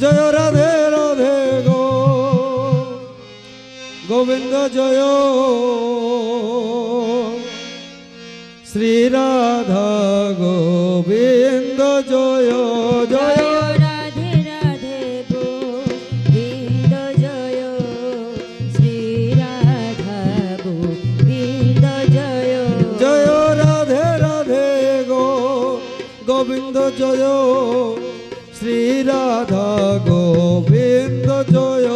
জয় রাধে রাধে গো গোবিন্দ জয় শ্রী রাধা গোবিন্দ জয় জয় রাধে রাধে গোবিন্দ জয় শ্রী রাধা গোবিন্দ জয় জয় রাধে রাধে গো গোবিন্দ জয় শ্রী রাধা গোবিন্দ জয়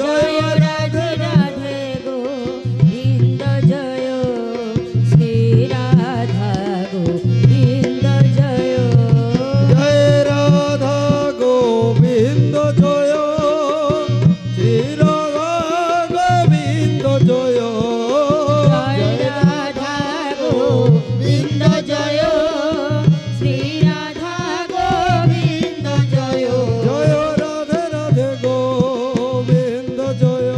জয় রাধে রাধে গোবিন্দ জয় শ্রী রাধা গোবিন্দ জয় জয় রাধা গোবিন্দ জয় শ্রী রাধা গোবিন্দ জয় জয় রাধা গোবিন্দ জয় শ্রী রাধা গোবিন্দ জয় জয় রাধে রাধে গোবিন্দ জয়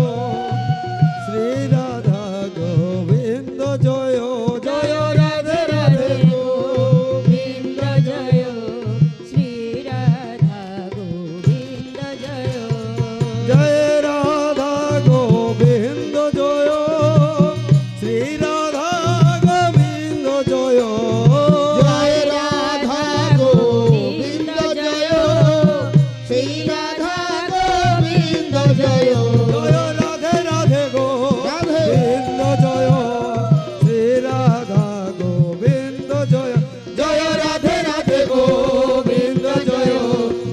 শ্রী রাধা গোবিন্দ জয় জয় রাধে রাধে গোবিন্দ জয় শ্রী রাধা গোবিন্দ জয় জয় রাধা গোবিন্দ জয় শ্রী রাধা গোবিন্দ জয় জয় রাধা গোবিন্দ জয় শ্রী রাধা গোবিন্দ জয় জয় রাধে রাধে গোবিন্দ জয় শ্রী রাধা গোবিন্দ জয় জয় রাধে রাধে গোবিন্দ জয়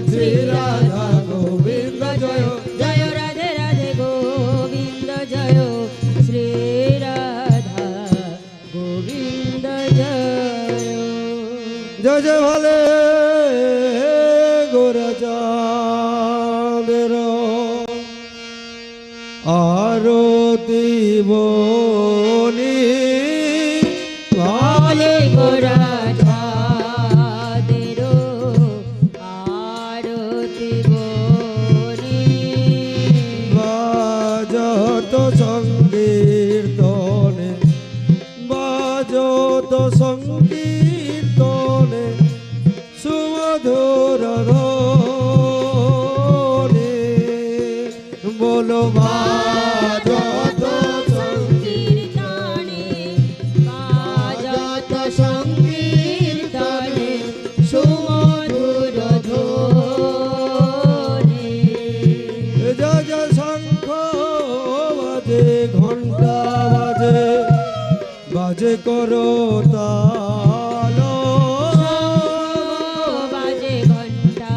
শ্রী রাধা গোবিন্দ জয় জয় রাধে রাধে গোবিন্দ জয় শ্রী রাধা গোবিন্দ জয় জয় জয় ভালে গোরা চাঁদের আরতি বনি ভালে গোরা চাঁদের আরতি বনি বাজত সংকীর্তনে বাজত সংকীর্তনে সুমধুর ধ্বনি বলো বাজত সংকীর্তনে বাজত সংকীর্তনে সুমধুর ধ্বনি জয় জয় শঙ্খ বাজে ঘণ্টা বাজে বাজে করো তাল বাজে ঘণ্টা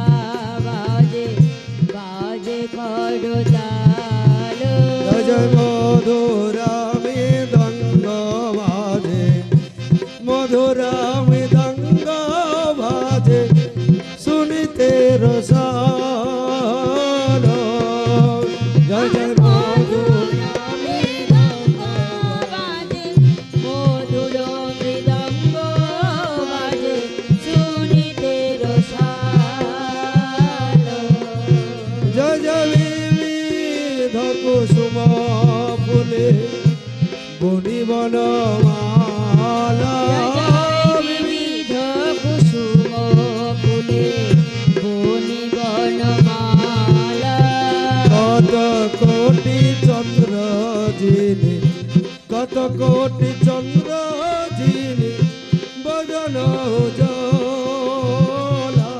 বাজে বাজে করতাল জয় জয় মধুরা মৃদঙ্গ বাজে মধুরা মৃদঙ্গ বাজে শুনিতে রসাল জয় জয় মধুর মৃদঙ্গ বাজে মধুর মৃদঙ্গ বাজে শুনিতে রসাল জয় জয় বিবিধ কুসুম ফুলে বনি বনমালা বিবিধ কুসুম ফুলে বনি বনমালা কত কোটি চন্দ্র যিনি কত কোটি চন্দ্র যিনি বদন উজ্জ্বলা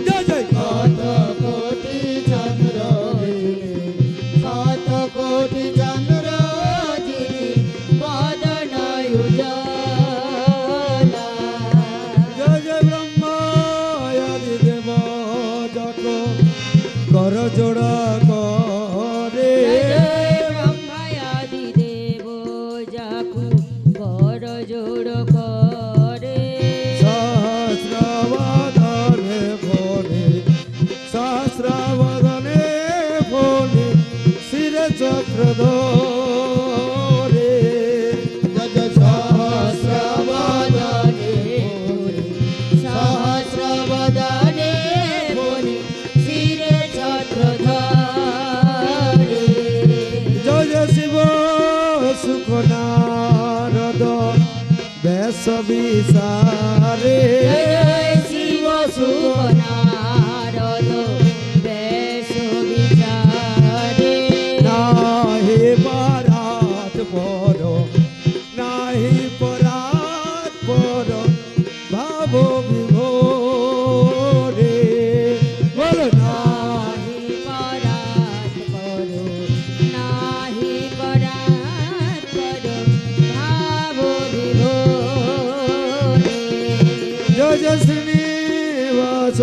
জয় জয় কত কোটি চন্দ্র কত কোটি চন্দ্র যিনি বদন উজ্জ্বলা জয় জয় ব্রহ্মায়াদি দেব যত কর জোড়া করে ব্রহ্মায়াদি দেব যাকু কর জোড় করে সহস্রবদনে ফোনে সহস্রবদনে ফোনে শিরে চক্র ধরে সহস্রবদনে সহস্রবদনে বনে শিরে ছত্র ধরে জয় জয় শিব সুখ নারদ বেশ বিসারে জয় শিব সুখ নারদ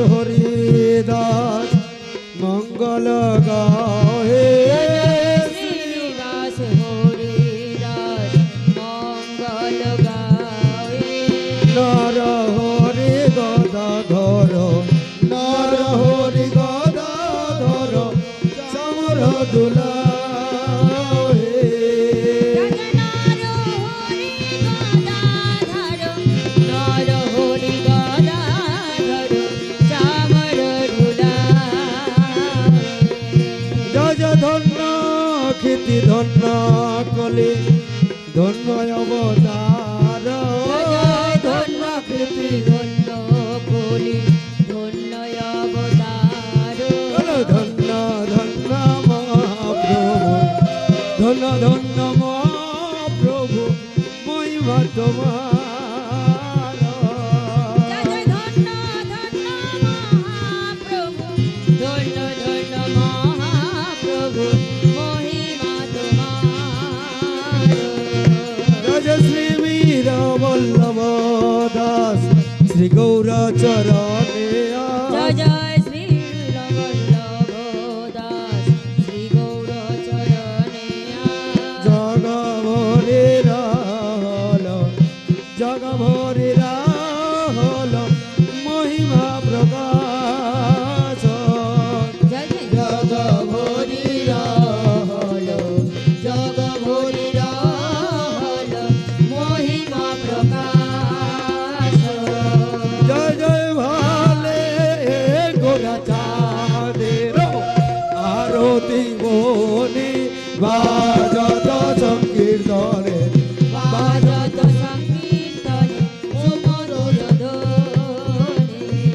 হরিদাস মঙ্গল গাহে শ্রীনিবাস হরিদাস মঙ্গল গায়ে নর হরি গদাধর নর হরি গদাধর সমর দুলা নর হরি গদাধর নর হরি গদাধর চামর ধুলা জয় ধন্য খ্যাতি ধন্য কলি ধন্য অবতার ধন্য কৃতি ধন্য কলি ধন্য অবতার ধন্য ধন্য মহাপ্রভু ধন্য ধন্য মহাপ্রভু মহিমা তোমার জয় ধন্য ধন্য মহাপ্রভু ধন্য ধন্য মহাপ্রভু মহিমা তোমার রাজ শ্রী বীর বল্লভ দাস শ্রী গৌর চরণে জয় জয় শ্রী বল্লভ দাস শ্রী গৌর চরণে জগ ভরে রাহল জগ ভরে রাহল মহিমা প্রকাশ জয় জয় জগ ভরি রাহল জগ ভরি রহল মহিমা প্রকাশ জয় জয় ভালে গোরা চাঁদের আরতি বনি বাজত সংকীর্তনে বাজত সংকীর্তনে সুমধুর ধ্বনি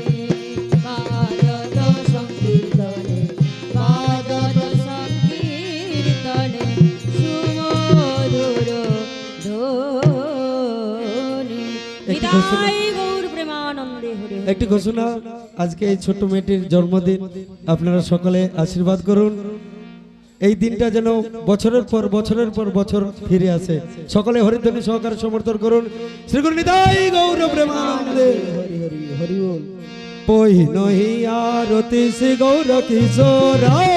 বাজত সংকীর্তনে বাজত সংকীর্তনে সুমধুর ধ্বনি একটি ঘোষণা- নিতাই গৌর প্রেমানন্দে হরি হরি। একটি ঘোষণা আজকে এই ছোট্ট মেয়েটির জন্মদিন আপনারা সকলে আশীর্বাদ করুন এই দিনটা যেন বছরের পর বছর ফিরে আসে সকলে হরিধ্বনি সহকারে সমর্থন করুন শ্রী গুরু নিতাই গৌর প্রেমানন্দে হরি হরি হরি বল পই নহি আরতি শ্রী গৌর কিশোর রহি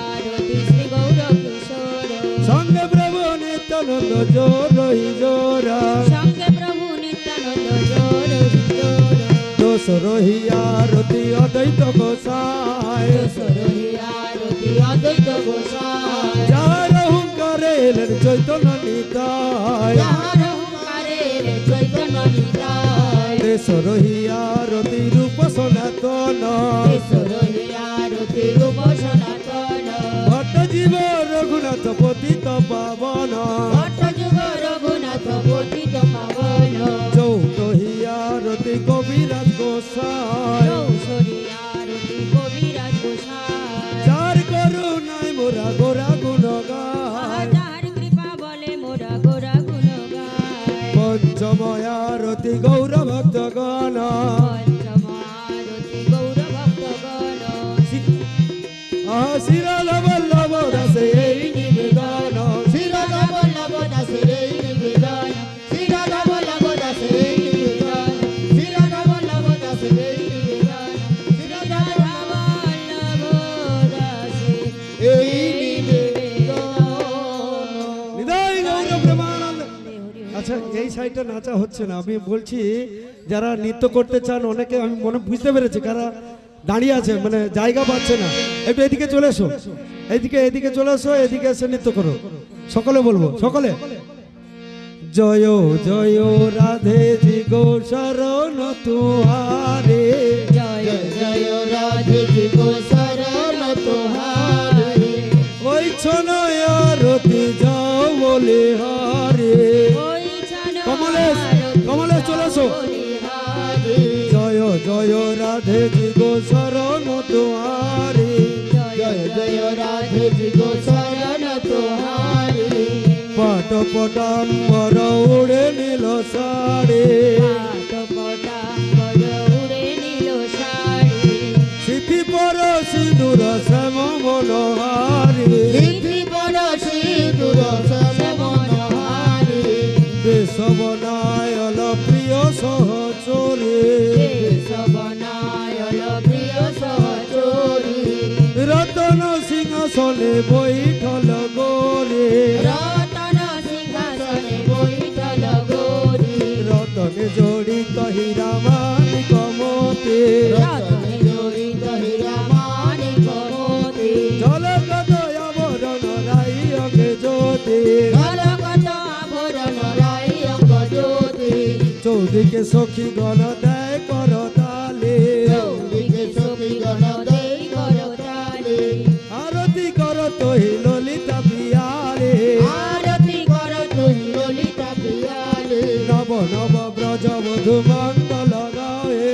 আরতি শ্রী গৌর কিশোর সঙ্গে প্রভু নিত্যানন্দ জোর রহি জোরা সঙ্গে প্রভু নিত্যানন্দ জোর জোর দোষ রহি আরতি অদ্বৈত গোসাই রহি আরতি অদ্বৈত গোসাই যার হুঙ্কারে এলেন চৈতন্য নিতাই যাহার হুঙ্কারে চৈতন্য নিতাই দেশ রহি আরতি রূপ সনাতন রহি আরতি রূপ সনাতন ভট্ট জীব রঘুনাথ পতিত পাবন ভট্ট যুগ রঘুনাথ পতিত পাবন চৌটহি আরতি কবিরাজ গোসাই চৌষরি আরতি কবিরাজ গোসাই যার করুণায় মোরা গোরা গুণ গায় যার কৃপা বলে মোরা গোরা গুণ গায় পঞ্চময় আরতি গৌর ভক্তগণ পঞ্চমারতি গৌর ভক্তগণ শিরাধ বল্লভ দাসে এই নিবেদন শ্রীরাধা বল্লভ দাসের এই নিবেদন শ্রীরাধা বল্লভ দাসের এই নিবেদন শ্রীরাধা বল্লভ দাসের এই নিবেদন শ্রীরাধা বল্লভ দাসের এই নিবেদন নিতাই গৌর প্রেমানন্দ আচ্ছা এই সাইডটা নাচা হচ্ছে না আমি বলছি যারা নৃত্য করতে চান অনেকে আমি মনে বুঝতে পেরেছি কারা দাঁড়িয়ে আছে মানে জায়গা পাচ্ছে না একটু এদিকে চলে এসো এদিকে চলে এসো এদিকে এসে নৃত্য করো সকলে বলবো সকলে জয় জয় রাধে জি গো শরণ তুহারে জয় জয় রাধে জি গো শরণ তোমারে ওই ছনয় রতি যাও বলে হারে ওই ছানো কমলেশ কমলেশ চলে এসো বলিহারে জয় জয় রাধে জি গো শরণ তুহারে জয় জয় রাধে জি গো শরণ তোমারে পাট পটাম্বর উড়ে নীল সাড়ে পাট পটাম্বর উড়ে নীল শাড়ি সিথি পর সিঁদুর শ্যাম মনোহারি সিদ্ধি পর সিঁদুর শ্যাম মনোহারি বেশ বনায়ল প্রিয় সহচরে দেশ বনায় সিংহাসনে বৈঠল গোরে রতন সিংহাসনে বৈঠল গোরে রতনে জড়িত হীরা মানিক মতে রতনে জড়িত হীরা মানিক মোতি জলগত আবরণ রাইয়কে জ্যোতি ঝলকত আভরণ রাইয়ক জ্যোতি চৌদিকে সখী গণ দেয় করতালে চৌদিকে সখীগণ দেই করতালি আরতি কর তোহি ললিতা পিয়ারে আরতি কর তুই ললিতা পিয়ালি নব নব ব্রজ বধু মঙ্গল গায়ে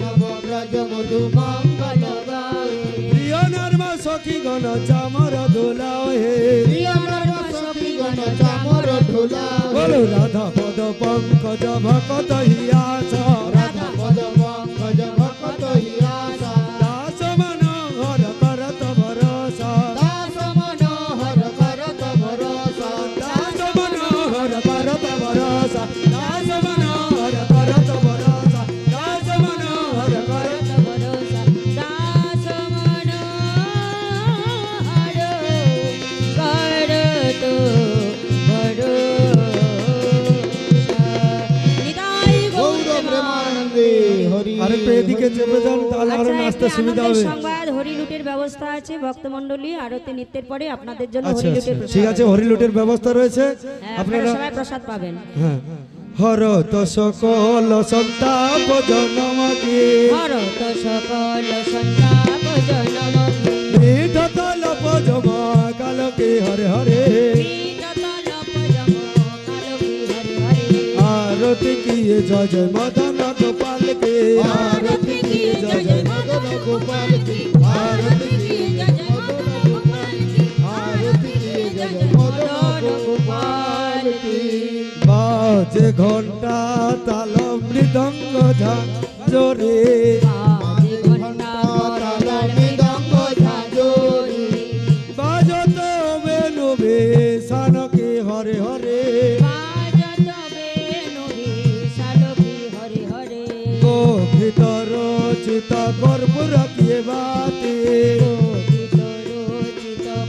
নব ব্রজ মধু মঙ্গল গায়ে প্রিয় নর্ম সখী গণ চামর দোলায়ে প্রিয় নর্ম সখীগণ চামর ঢোলায়ে বলো রাধা পদ পঙ্কজ ভকত হিয়াস রাধা পদ পঙ্কজ ভকত হিয়াসা দাস মনোহর করত ভরসা দাস মনোহর করত ভরসা দাস মনোহর করত ভরসা দাস মনোহর করত ভরসা দাস মনোহর করত ভরসা দাস মনোহর করত ভরসা নিতাই গৌর প্রেমানন্দে হরি আর একটু এদিকে চেপে যান তাহলে আরো আচ্ছা, নাচতে একটা সুবিধা আনন্দের হবে সংবাদ হরিলুটের ব্যবস্থা আছে ভক্তমণ্ডলী আরতি নৃত্যের পরে আপনাদের জন্য আচ্ছা হরিলুটের আচ্ছা প্রসাদ ঠিক আছে হরিলুটের ব্যবস্থা রয়েছে হ্যাঁ, আপনারা আপনারা সবাই প্রসাদ পাবেন। হ্যাঁ হরত সকল সন্তাপ জনমকে হরত সকল সন্তাপ জনমকে পীঠত লপ জমা কালকে হরে হরে পীঠতলপ যম কালকি হরে হরে আরতি কিয়ে জয় জয় মদন গোপাল কে আরতি কিয়ে জয় জয় মদন গোপাল কি আরতি কিয়ে জয় জয় মদন গোপাল কি আরতি কিয়ে জয় জয় মদন গোপাল কি বাজে ঘন্টা তাল মৃদঙ্গ ঝাঁঝরে বাজে ঘণ্টা তাল মৃদঙ্গ ঝাঁঝরি বাজত বেনু বেশানকে হরে হরে বাজত বেণু বিশালকি হরে হরে গো ভিতর চিতা কর্পূর কিয়ে বাতি রচিত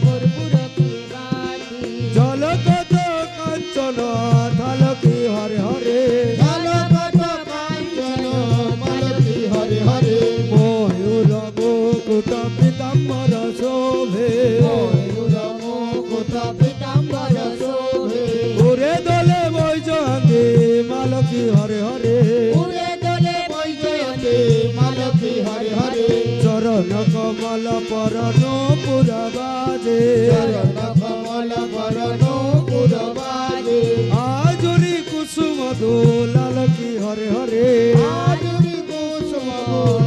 কর্পূর কি বাতি জলকত কাঞ্চন থালকি হরে হরে ঝলকত কাঞ্চন মালতী হরে হরে ময়ূর মুকুট পীতাম্বর শোভে ময়ূর মুকুট পীতাম্বর শোভে ঘুরে দোলে বৈজয়ন্তী মালকী হরে হরে উড়ে দোলে বৈজয়ন্তী মালতী হরে হরে চরণ কমল পরণ পুরা বাজে চরণ কমল বরণ পুরবাজে আজুরি কুসুম দোলাল কি হরে হরে আজুরি কুসুম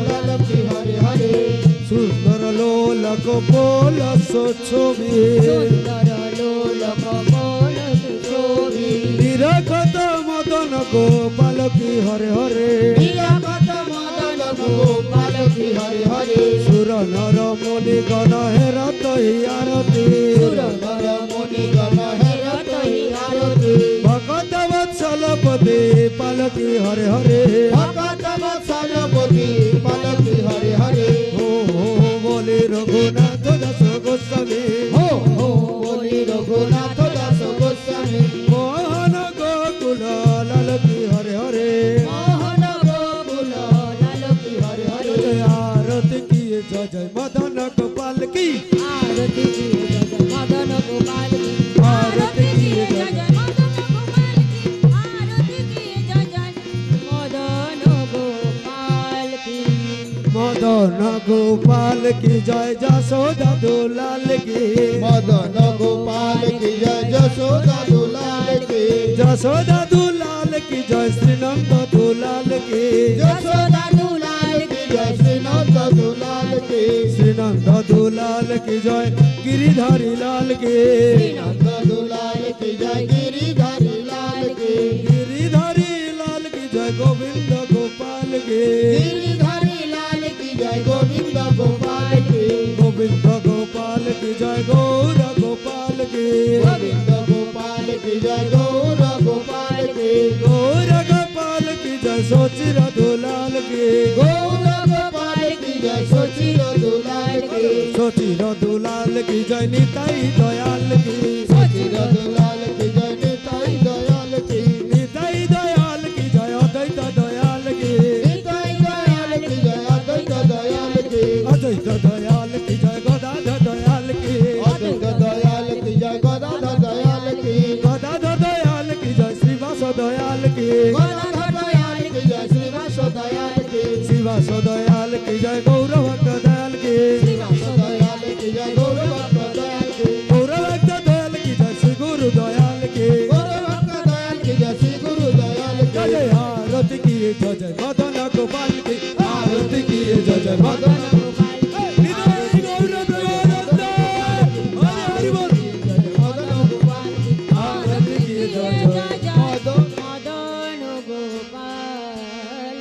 লালকি হরে হরে সুন্দর লোলক পোল ছবি সুন্দর লোলক কমল সুশোভি নিরখত মদন গোপাল কি হরে হরে নিরাকত মদন গোপাল কি হরে হরে সুর নর মনি গণ হেরত আরতি সুর নর মুনি গণ হেরত হি আরতি ভকত বৎসল পদে পালকি হরে হরে ভকত বৎসলপতি পালকি হরে হরে হো হো বলে রঘুনাথ দাস গোস্বামী হো হো বলি রঘুনাথ দাস গোস্বামী মোহন গোকুল লালকি হরে হরে মোহন গোকুল লালকি হরে হরে আরতি কিয়ে জয় জয় মদন গোপাল কি আরতি কি জয় জয় মদন গোপাল কি আরতি আরতি কি জয় জয় মদন গোপাল কি আরতি কি জয় জয় মদন গোপাল কি মদন গোপাল কি জয় যশোদা দুলাল কি মদন গোপাল কি জয় যশোদা দুলাল কি যশোদা দুলাল কি জয় শ্রীনন্দ দুলাল কি যশোদা দুলাল কি জয় শ্রীনন্দ দুলাল কি শ্রীনন্দ দুলাল কি জয় গিরিধারী লাল কি শ্রীনন্দ দুলাল কি জয় গিরিধারী লাল কি গিরিধারী লাল কি জয় গোবিন্দ গোপাল কি গিরিধারী লাল কি জয় গোবিন্দ গোপাল কি গোবিন্দ গোপাল কি জয় গৌর গোপাল কি গোবিন্দ গোপাল কি জয় গৌর গোপাল কি গৌর গোপাল কি জয় সচির দুলাল কি গৌর গোপাল কি জয় সচির দুলাল কি সচির দুলাল কি জয় নিতাই দয়াল কি সচিরদ লাল কি জয় নিতাই দয়াল কি নিতাই দয়াল কি জয় অদ্বৈত দয়াল কি নিতাই দয়াল কি জয় অদ্বৈত দয়াল কি অদ্বৈত দয়াল কি জয় গদাধর দয়াল কি অদ্বৈত দয়াল কি জয় গদাধর দয়াল কি গদাধর দয়াল কি জয় শ্রীবাস দয়াল কি গদাধর দয়াল কি জয় শ্রীবাস দয়াল কি শ্রীবাস দয়াল কি জয় গৌরভক্ত দয়াল কি শ্রীবাস দয়াল কি জয় গৌরভক্ত দয়াল কি গৌরভক্ত দয়াল কি জয় শ্রী গুরু দয়াল কি গৌরভক্ত দয়াল কি জয় শ্রী গুরু দয়াল কি জয় জয় আরতি কি জয় জয় মদন গোপাল কি আরতি কি জয় জয় মদন হৃদয় গৌর প্রেমানন্দ হরি হরি বল মদন গোপাল কি আরতি কি জয় জয় মদন মদন গোপাল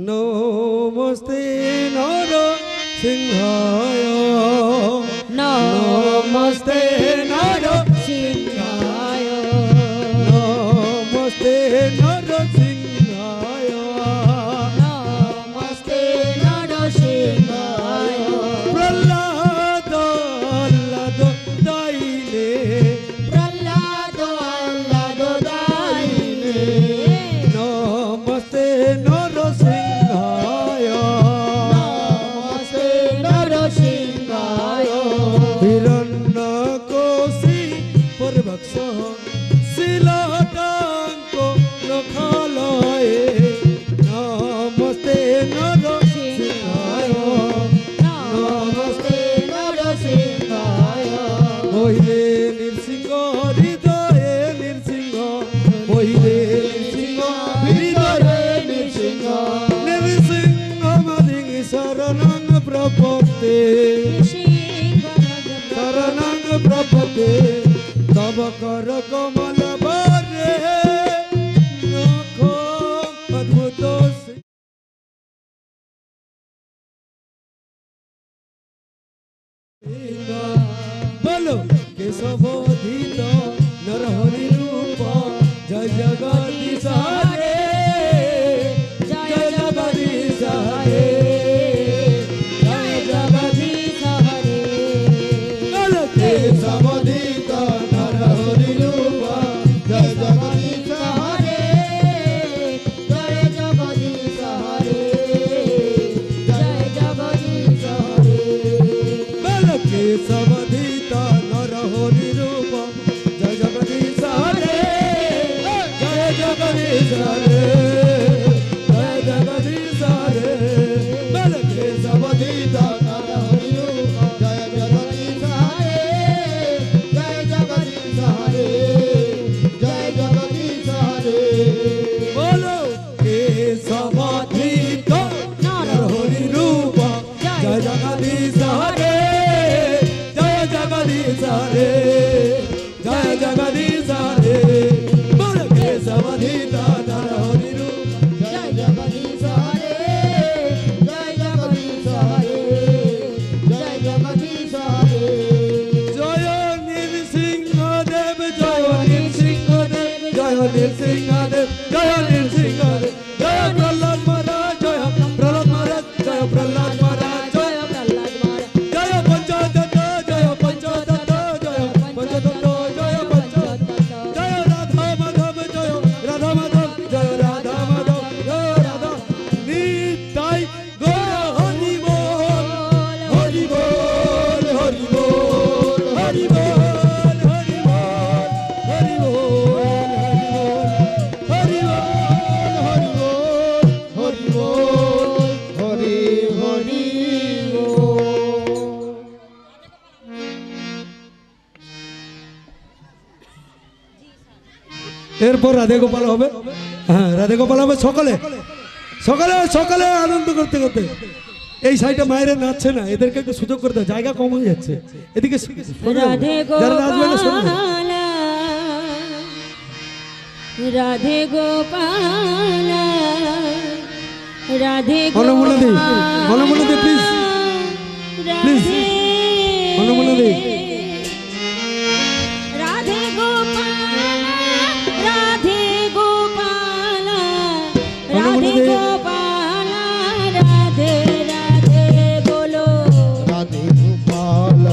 নমস্তে নর সিংহায় নমস্তে নর সিংহায় নমস্তে নর সিংহায় নমস্তে নর সিংহায় প্রহ্লাদ আহ্লাদ দাইলে প্রহ্লাদ আহ্লাদ দাইলে নমস্তে নর সিংহায় নমস্তে নর সিংহায় হিরণ্য কোশি পরবক্ষ শিলটাঙ্ক নখালয়ে নমস্তে নর সিংহায় নমস্তে নর সিংহায় বহিরে নৃসিংহ হৃদয়ে নৃসিংহ বহিরে নৃসিংহ হৃদয়ে নৃসিংহ নৃসিংহ মদিং শরণং প্রপত্তে শরণং প্রপত্তে তব কর কমল বরে নখ অদ্ভুত বলো কেশবোধিত নরহরি রূপ জয় জগদীশ হরে জয় জগদীশ হরে জয় জগদীশ হরে বলো কেশবোধিত নরহরি রূপ জয় জগদীশ হরে জয় জগদীশ হরে জয় জগদীশ হরে বলো কেশবোধিত নরহরি রূপ জয় জগদীশ হরে জয় জগদীশ হরে জয় জগদীশ হরে বলো কেশবোধিত নরহরি রূপ জয় জগদীশ হরে জয় জগদীশ হরে জয় জগদীশ হরে বলো কেশবোধিত নরহরি রূপ জয় জগদীশ হরে জয় জগদীশ হরে জয় জগদীশ হরে বলো কেশবোধিত নরহরি রূপ জয় জগদীশ হরে জয় জগদীশ হরে জয় জগদীশ হরে জয় নৃসিংহদেব জয় নৃসিংহদেব জয় নৃসিংহদেব জয় নৃসিংহদেব জয় প্রহ্লাদ মহারাজ জয় প্রহ্লাদ মহারাজ জয় প্রহ্লাদ মহারাজ জয় প্রহ্লাদ মহারাজ জয় পঞ্চদত্ত জয় পঞ্চদত্ত জয় পঞ্চদত্ত জয় পঞ্চদত্ত জয় রাধা মাধব জয় রাধা মাধব জয় রাধা মাধব জয় রাধা নিতাই গৌর হরি বল হরি বল হরি বল হরি বল হরি বল হরি বল হরি বল হরি বল হরি বল হরি হরি বল এরপর রাধে গোপাল হবে। হ্যাঁ রাধে গোপাল হবে সকালে সকালে সকালে আনন্দ করতে করতে। এই সাইডে মায়েরা নাচছে না, এদেরকে একটু সুযোগ করতে হবে, জায়গা কম হয়ে যাচ্ছে। এদিকে রাধে যারা নাচবে না শুনবে। গোপাল রাধে গোপাল রাধে অনুমোদন দিন, অনুমোদন দিন, প্লিজ প্লিজ অনুমোদন দিন। রাধে গোপাল রাধে গোপাল রাধে গোপাল রাধে রাধে বলো রাধে গোপাল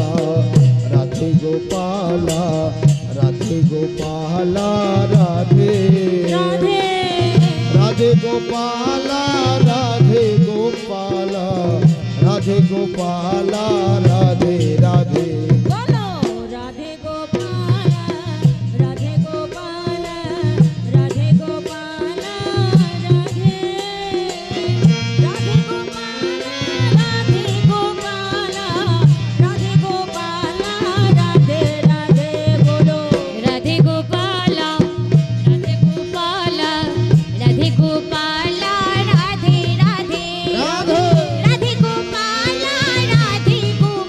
রাধে গোপাল রাধে রাধে বলো রাধে গোপাল রাধে গোপাল রাধে গোপাল রাধে রাধে গোপাল রাধে গোপাল রাধে গোপাল রাধে রাধে বলো রাধে গোপাল রাধে গোপাল রাধে গোপাল রাধে রাধে রাধে রাধে গোপাল রাধে গোপাল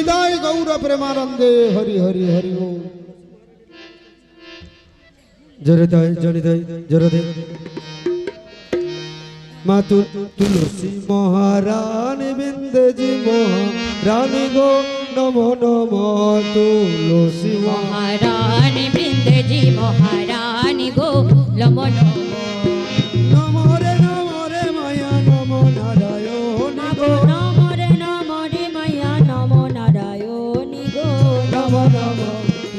নিতাই গৌর প্রেমানন্দে হরি হরি হরি ওম। জোরে দেয় জোরে দেয় জোরে দে মা তুলসী মহারানী বিন্দেজি মহারানী গো নম নম তুলসী মহারানী বৃন্দেজি মহারানী গো নমো নমো নম রে মায়া নম নারায়ণ গো নমো রে মায়া নমো নারায়ণী গো নম নম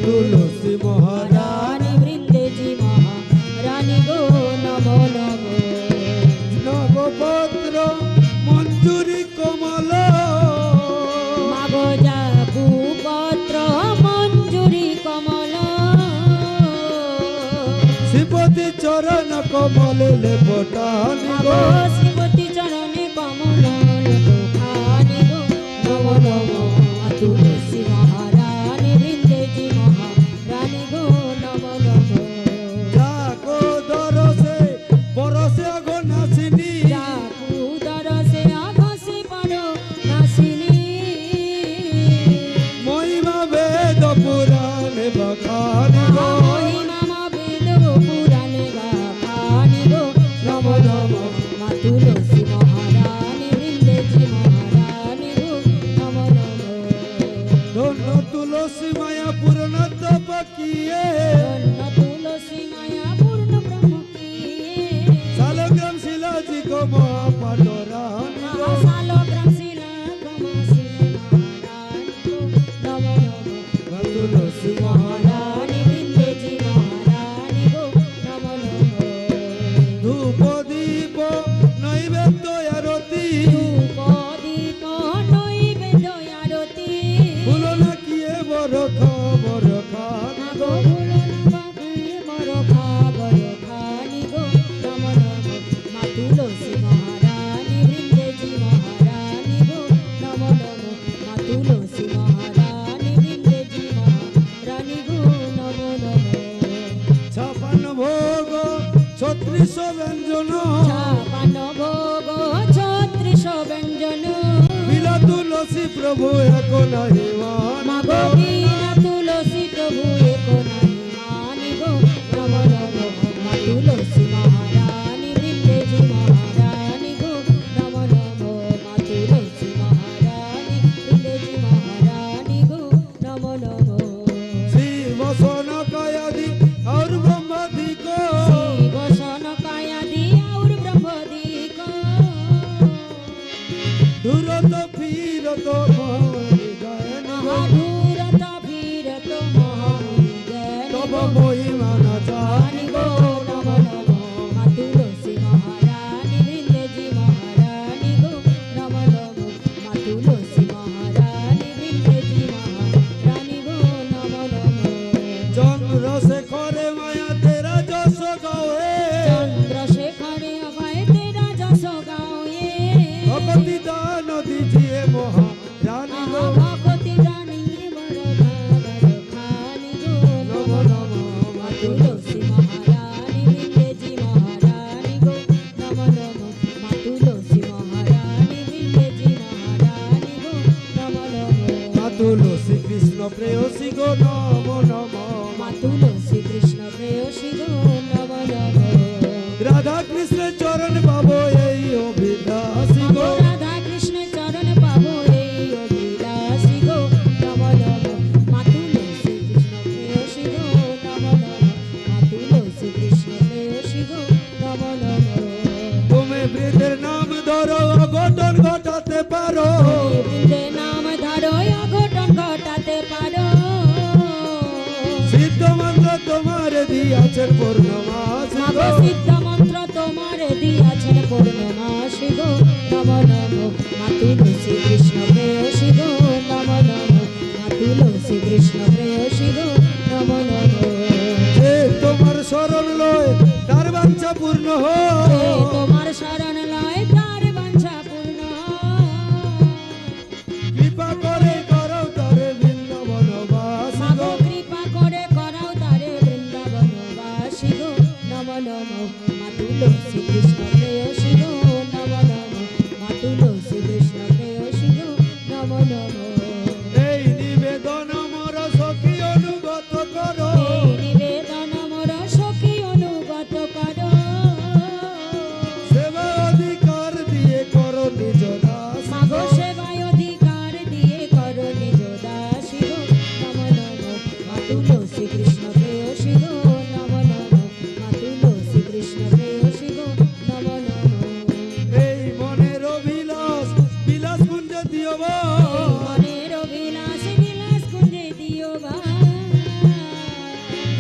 তুলসী মহারানী রানী বৃন্দেজি মহারানী গো নমো নমো নবপত্র মঞ্জুরি কমল মাগো যাবু পত্র মঞ্জুরি কমল শ্রীপতি চরণ কমলে লেপটানি গো মাগো শ্রীমতী চরণে কমল খানি গো নমো নমো তুলসী মহারানী বৃন্দেজি মহারানী গো নমো নমো যাকো দরসে পরসে অগনাসিনী যাবু দরসে আঘসে পারো নাসিনী মহিমা বেদ পুরাণে বখানি গো মহিমা বেদ পুরাণে গাথানি গো নমো নমো মা তুলসী মহারানী বৃন্দেজি মহারানী গো নমো নমো ধন্য তুলসী মায়া পূর্ণ তপকিয়ে ধন্য তুলসী মায়া পূর্ণ ব্রহ্ম কি শালগ্রাম শিলাজি গো মহাপাটরানি গো শালগ্রাম শিলা কমাসিনী মহারানী গো নমো নমো মা তুলসী মহারানী বৃন্দেজি মহারানী গো নমো নমো ধূপ দীপ নৈবেদ্য আরতি ধূপদীপ নৈবেদ্য আরতি ফুল না কিয়ে বড় খবর খানি মাগো গো ভুলো না বাকিয়ে বড় খাবার খানি গো নমো নমো মা তুলসী মহারানী বৃন্দেজি মহারানী গো নমো নমো মা তুলসী মহারানী বৃন্দেজি মহারানী গো নমো নমো ছাপান্ন ভোগ ছত্রিশ ব্যঞ্জন ছাপান্ন ভোগ 36 ব্যঞ্জন বিলা তুলসী প্রভু এক নাহিমান মাগো বিনা তুলসী প্রভু এক নাহি মানি গো নমো নমো মা তুলসী মহারানী বৃন্দেজি মহারানী গো নমো নমো মা তুলসী মহারানী বৃন্দেজি মহারানী গো নমো নমো শ্রী বসন কায়াদি और ব্রহ্মাদিক শ্রী বসন কায়াদি और ব্রহ্মদিক দূরত ফিরত ভবনি গায়ন মহাধুরত ভীরত মহামুনি জ্ঞানী তব গো মহিমা না জানি রানী গো নমো নমো মা তুলসী মহারানী বৃন্দেজি মহারানী গো নমো নমো মা তুলসী মহারানী বৃন্দেজি মহারানী গো নমো নমো চন্দ্রশেখরে মায়া তেরা যশ গাওয়ে চন্দ্রশেখরে অভয় তেরা যশ গাওয়ে ভগতি দান দিজিয়ে মহা রানী গো ভগতি জানিয়ে বড় খাবার খানি গো নমো নমো মা তুলসী মহারানী বৃন্দেজি মহারানী গো নমো নমো মা তুলসী মহারানী বৃন্দেজি মহারানী গো নমো নমো মা তুলসী কৃষ্ণ প্রেয়সী গো নম নম মা তুলসী কৃষ্ণ প্রেয়সী গো নমো নমো রাধা কৃষ্ণ চরণ পাবো এই অভিলাষী গো রাধা কৃষ্ণ চরণ পাবো এই অভিলাষী গো নমো নমো মা তুলসী কৃষ্ণ প্রেয়সী গো নমো নমো মা তুলসী কৃষ্ণ প্রেয়সী গো নমো নমো তুমি বৃদ্ধের নাম ধরো অঘটন ঘটাতে পারো বৃন্দে নাম ধরো অঘটন ঘটাতে পারো সিদ্ধ মন্ত্র তোমার দিয়াছেন পূর্ণমাসী মাগো গো সিদ্ধ মন্ত্র তোমার দিয়াছেন পূর্ণমাসী গো নমো নমো মা তুলসী কৃষ্ণ প্রেয়সী গো নমো নমো মা তুলসী কৃষ্ণ প্রেয়সী গো নমো নমো যে তোমার শরণ লয় তার বাঞ্ছা পূর্ণ হে হয় তোমার শরণ লয় তার বাঞ্ছা পূর্ণ কৃপা করে করো তারে বৃন্দাবনবাসী মাগো গো কৃপা করে করাও তারে বৃন্দাবনবাসী গো নমো নমো মা তুলসী কৃষ্ণ প্রেয়সী গো নমো নমো মা তুলসী কৃষ্ণ প্রেয়সী গো নমো নমো এই তুলসী কৃষ্ণ প্রেয়সী গো নম নম মা তুলসী কৃষ্ণ প্রেয়সী গো নম নম এই মনের অভিলাষ বিলাস কুঞ্জে দিও বা মনের অভিলাষ বিলাস কুঞ্জে দিও বা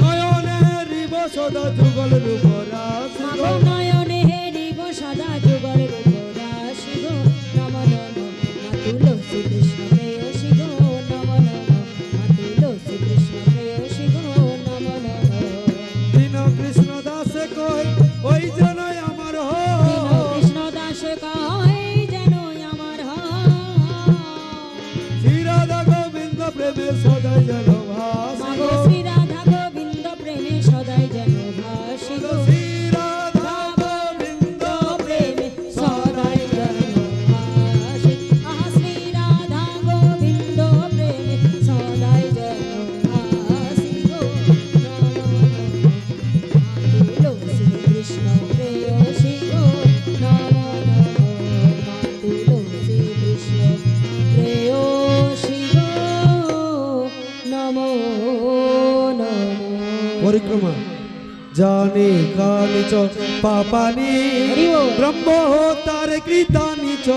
নয়নের রিব সদা যুগল রূপ রাশি মা গো। নয়নে হেরিব সদা যুগল রূপ রাশি গো নম নম মা তুলসী কৃষ্ণ প্রেয়সী গো নম নম মা তুলসী কৃষ্ণ প্রেয়সী গো নম নম দীন কৃষ্ণ দাসে কই ওই যেন আমার দীন কৃষ্ণ দাস কয় যেন আমার শ্রী রাধা গোবিন্দ প্রেমে সদাই যেন ভাসি মাগো গো। শ্রী রাধা গোবিন্দ প্রেমে সদাই যেন ভাসি গো শ্রী রাধা গোবিন্দ প্রেমে সদাই যেন ভাসি আহা শ্রী রাধা গোবিন্দ প্রেমে সদাই যেন ভাসি গো তুলসী কৃষ্ণ প্রেয়সী গো নম নম মা তুলসী কৃষ্ণ প্রেয়সী গো নম নম পরিক্রমা জানি কানি চ পাপানি হরি বল। ব্রহ্ম তার কৃতানি চ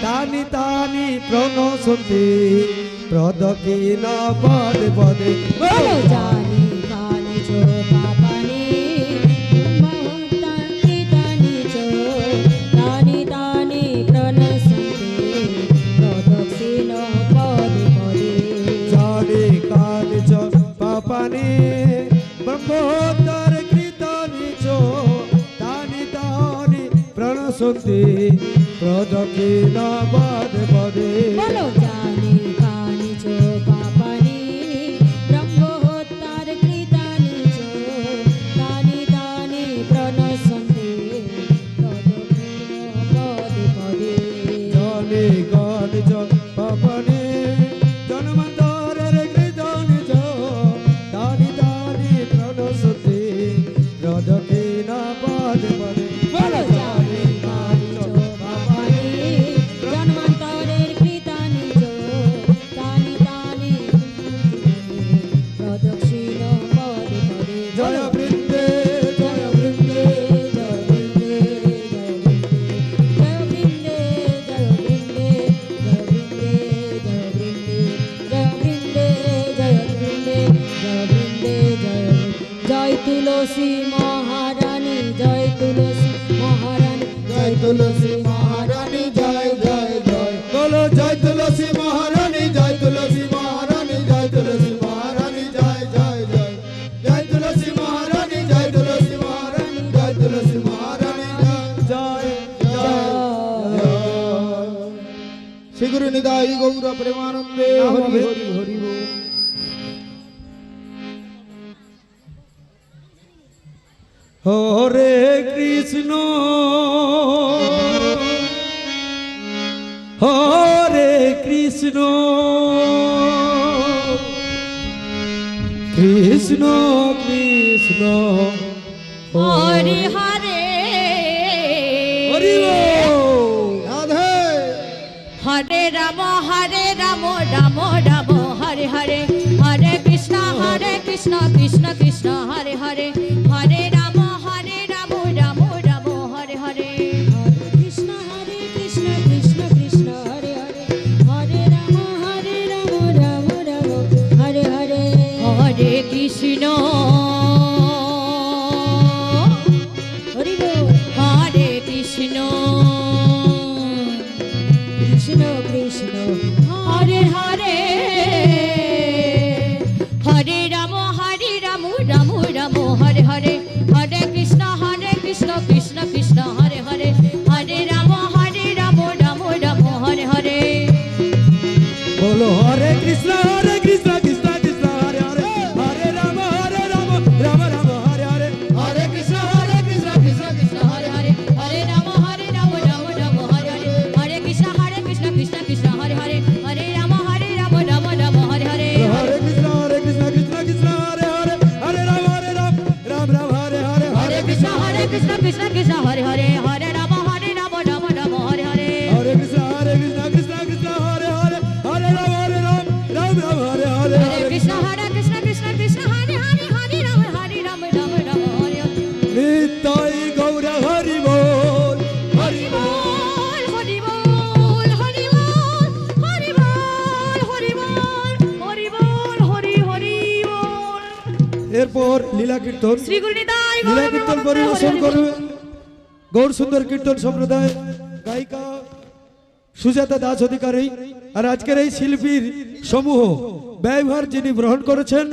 তানি তানি প্রণশন্তি প্রদক্ষিণ পদে পদে বলো জানি কানি চো পাপানি মহত্তানি তানি চো তানি তানি প্রণশন্তি প্রদক্ষিণ পদে পদে জানি কানি চ পাপানি ব্রহ্ম তার কৃতানি চ তানি তানি প্রণশন্তি প্রদক্ষিণ পদে পদে বলো জানি কানি চো পাপানি ব্রহ্মহত্যার কৃতানি চো তানি তানি প্রণশন্তি প্রদক্ষিণ পদে পদে জানি কানি চ পাপানি জন্মান্তরের কৃতানি চ তানি তানি প্রণশন্তি প্রদক্ষিণ পদে পদে বলো জানি কানি চো পাপানি জন্মান্তরের কৃতানি চো তানি তানি প্রদক্ষিণ পদে পদে জয় বৃন্দে জয় বৃন্দে জয় বৃন্দে জয় বৃন্দে জয় বৃন্দে জয় বৃন্দে জয় বৃন্দে জয় বৃন্দে জয় বৃন্দে জয় জয় তুলসী মহারানী জয় তুলসী মহারানী জয় তুলসী মহারানী জয় জয় জয় বলো জয় তুলসী মহারানী জয় তুলসী মহারানী জয় তুলসী মহারানী জয় জয় জয় জয় তুলসী মহারানী জয় তুলসী মহারানী জয় তুলসী মহারানী জয় জয় শ্রী গুরু নিতাই গৌর প্রেমানন্দে হরি হরি হরি বল। হরে কৃষ্ণ হরে কৃষ্ণ কৃষ্ণ কৃষ্ণ হরে হরে হরি বল। রাধে হরে রাম রাম রাম হরে হরে হরে কৃষ্ণ কৃষ্ণ কৃষ্ণ হরে হরে হরে রাম রাম রাম হরে হরে কৃষ্ণ কৃষ্ণ কৃষ্ণ হরে হরে হরে রাম রাম রাম হরে হরে হরে কৃষ্ণ হরি বল হরে কৃষ্ণ কৃষ্ণ কৃষ্ণ হরে হরে হরে রাম রাম রাম হরে হরে হরে কৃষ্ণ কৃষ্ণ কৃষ্ণ হরে হরে হরে রাম রাম রাম হরে হরে বলো হরে কৃষ্ণ কৃষ্ণ কৃষ্ণ হরে হরে হরে রাম এরপর লীলা কীর্তন, শ্রী গুরুনিতাই লীলা কীর্তন পরিবেশন করবে গৌর সুন্দর কীর্তন সম্প্রদায় গায়িকা সুজাতা দাস অধিকারী। আর আজকের এই শিল্পীর সমূহ ব্যয়ভার যিনি গ্রহণ করেছেন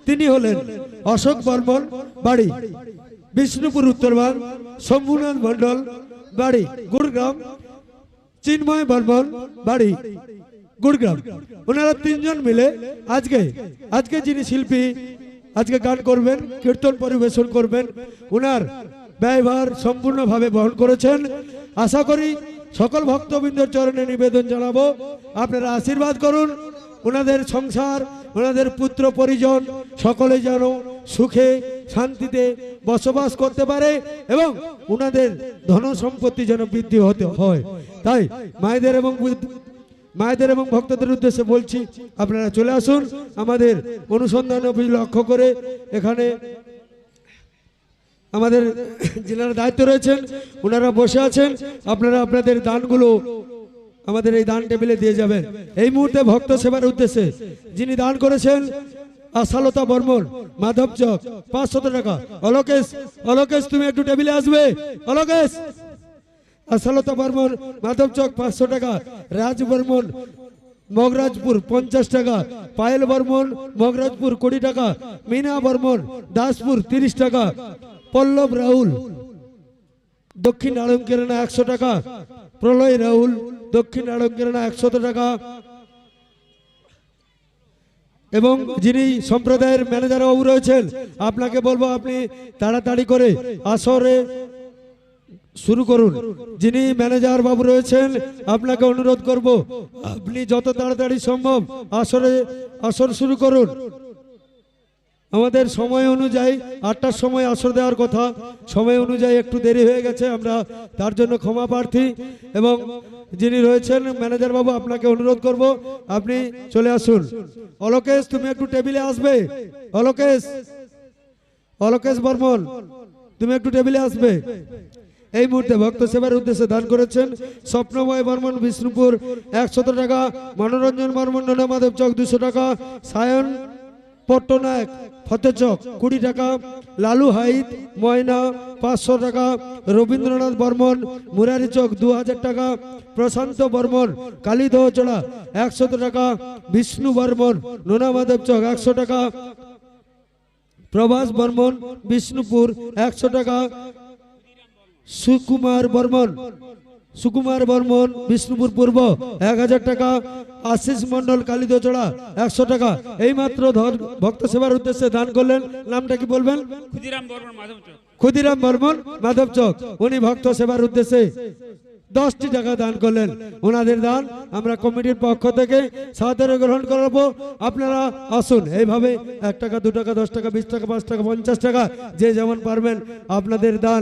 তিনি হলেন অশোক বর্মন, বাড়ি বিষ্ণুপুর উত্তরবাগ, শম্ভুনাথ মণ্ডল, বাড়ি গুড়গ্রাম, চিন্ময় বর্মন, বাড়ি গুড়গ্রাম। ওনারা তিনজন মিলে আজকে যিনি শিল্পী আজকে গান করবেন, কীর্তন পরিবেশন করবেন, ওনার ব্যয়ভার সম্পূর্ণভাবে বহন করেছেন। আশা করি সকল ভক্তবৃন্দের চরণে নিবেদন জানাবো, আপনারা আশীর্বাদ করুন। ওনাদের সংসার, ওনাদের পুত্র পরিজন সকলে যেন সুখে শান্তিতে বসবাস করতে পারে এবং ওনাদের ধন সম্পত্তি যেন বৃদ্ধি হতে হয়। তাই মায়েদের এবং ভক্তদের উদ্দেশ্যে বলছি, আপনারা চলে আসুন আমাদের অনুসন্ধান অফিস লক্ষ্য করে। এখানে আমাদের জেলার দায়িত্ব রয়েছেন, ওনারা বসে আছেন। আপনারা আপনাদের দানগুলো আমাদের এই দান টেবিলে দিয়ে যাবেন। এই মুহূর্তে ভক্ত সেবার উদ্দেশ্যে যিনি দান করেছেন আশালতা বর্মন, মাধব চক, 500 টাকা। অলোকেশ তুমি একটু টেবিলে আসবে। অলোকেশ, আশালতা বর্মন, মাধব চক, 500 টাকা। রাজ বর্মন, মগরাজপুর, 50 টাকা। পায়েল বর্মন, মগরাজপুর, 20 টাকা। মিনা বর্মন, দাসপুর, 30 টাকা। পল্লব রাহুল, দক্ষিণ আড়ংকেরানা, 100 টাকা। প্রলয় রাহুল, দক্ষিণ আড়ংকেরানা, 100 টাকা। এবং যিনি সম্প্রদায়ের ম্যানেজার বাবু রয়েছেন, আপনাকে বলবো আপনি তাড়াতাড়ি করে আসরে শুরু করুন। যিনি ম্যানেজার বাবু রয়েছেন আপনাকে অনুরোধ করব আপনি যত তাড়াতাড়ি সম্ভব আসর শুরু করুন। আমাদের সময় অনুযায়ী 8টার সময় আসর দেওয়ার কথা, সময় অনুযায়ী একটু দেরি হয়ে গেছে, আমরা তার জন্য ক্ষমা প্রার্থী। এবং যিনি রয়েছেন ম্যানেজার বাবু আপনাকে অনুরোধ করব আপনি চলে আসুন। অলোকেশ তুমি একটু টেবিলে আসবে। অলোকেশ বর্মন তুমি একটু টেবিলে আসবে। এই মুহূর্তে ভক্ত সেবার উদ্দেশ্যে দান করেছেন স্বপ্নময় বর্মন, বিষ্ণুপুর, 100 টাকা। মনোরঞ্জন বর্মন, ননমাধব চক, 200 টাকা। সায়ন পট্টনায়ক, ফতেচক, 20 টাকা। লালু হাইত, ময়না, 500 টাকা। রবীন্দ্রনাথ বর্মন, মুরারি চক, 2000 টাকা। প্রশান্ত বর্মন, কালীদহচড়া, 100 টাকা। বিষ্ণু বর্মন, নোনামাধব চক, 100 টাকা। প্রভাস বর্মন, বিষ্ণুপুর, 100 টাকা। সুকুমার বর্মন, বিষ্ণুপুর পূর্ব, 1000 টাকা। আশিস মন্ডল, কালীদহচড়া, 100 টাকা। এই মাত্র ভক্ত সেবার উদ্দেশ্যে দান করলেন। নামটা কি বলবেন? ক্ষুদিরাম বর্মন, মাধব চক। উনি ভক্ত সেবার উদ্দেশ্যে 10টি টাকা দান করলেন। ওনাদের দান আমরা কমিটির পক্ষ থেকে সাদরে গ্রহণ করব। আপনারা আসুন, এইভাবে 1 টাকা, 2 টাকা, 10 টাকা, 20 টাকা, 5 টাকা, 50 টাকা, যে যেমন পারবেন আপনাদের দান